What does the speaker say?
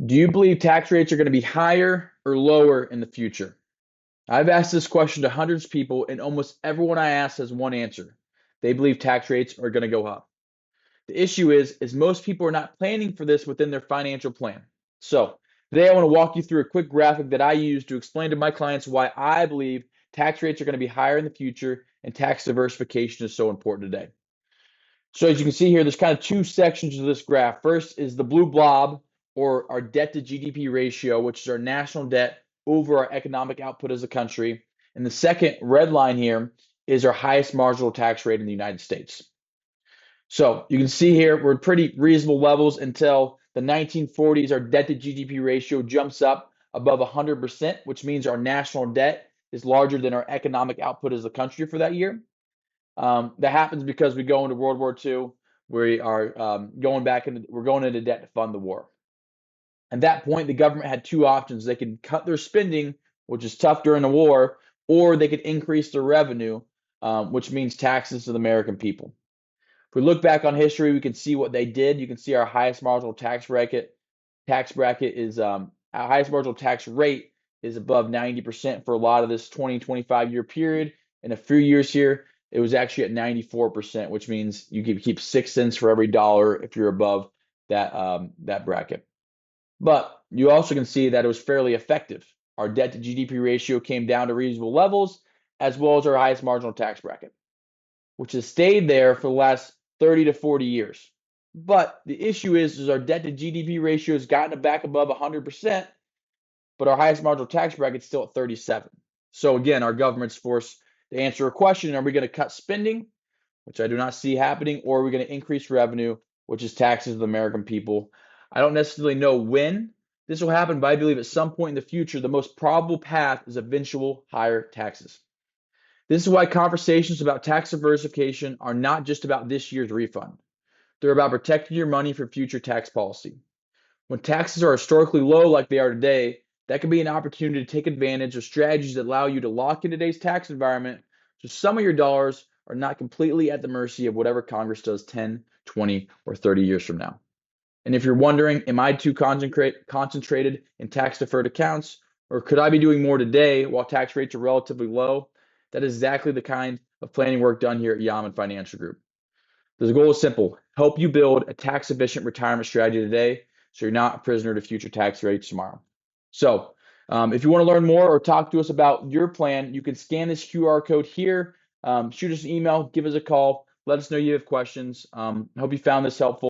Do you believe tax rates are going to be higher or lower in the future? I've asked this question to hundreds of people, and almost everyone I ask has one answer. They believe tax rates are going to go up. The issue is most people are not planning for this within their financial plan. So today I want to walk you through a quick graphic that I use to explain to my clients why I believe tax rates are going to be higher in the future and tax diversification is so important today. So as you can see here, there's kind of two sections of this graph. First is the blue blob, or our debt to GDP ratio, which is our national debt over our economic output as a country. And the second red line here is our highest marginal tax rate in the United States. So you can see here we're at pretty reasonable levels until the 1940s. Our debt to GDP ratio jumps up above 100%, which means our national debt is larger than our economic output as a country for that year. That happens because we go into World War II. We are we're going into debt to fund the war. At that point, the government had two options. They could cut their spending, which is tough during the war, or they could increase their revenue, which means taxes to the American people. If we look back on history, we can see what they did. You can see our highest marginal tax bracket. Our highest marginal tax rate is above 90% for a lot of this 25-year period. In a few years here, it was actually at 94%, which means you can keep 6 cents for every dollar if you're above that bracket. But you also can see that it was fairly effective. Our debt to GDP ratio came down to reasonable levels, as well as our highest marginal tax bracket, which has stayed there for the last 30 to 40 years. But the issue is our debt to GDP ratio has gotten it back above 100%, but our highest marginal tax bracket is still at 37. So again, our government's forced to answer a question: are we going to cut spending, which I do not see happening, or are we going to increase revenue, which is taxes to the American people? I don't necessarily know when this will happen, but I believe at some point in the future, the most probable path is eventual higher taxes. This is why conversations about tax diversification are not just about this year's refund. They're about protecting your money for future tax policy. When taxes are historically low like they are today, that can be an opportunity to take advantage of strategies that allow you to lock in today's tax environment so some of your dollars are not completely at the mercy of whatever Congress does 10, 20, or 30 years from now. And if you're wondering, am I too concentrated in tax deferred accounts, or could I be doing more today while tax rates are relatively low? That is exactly the kind of planning work done here at Yaman Financial Group. The goal is simple: help you build a tax efficient retirement strategy today so you're not a prisoner to future tax rates tomorrow. So if you want to learn more or talk to us about your plan, you can scan this QR code here, shoot us an email, give us a call, let us know you have questions. I hope you found this helpful.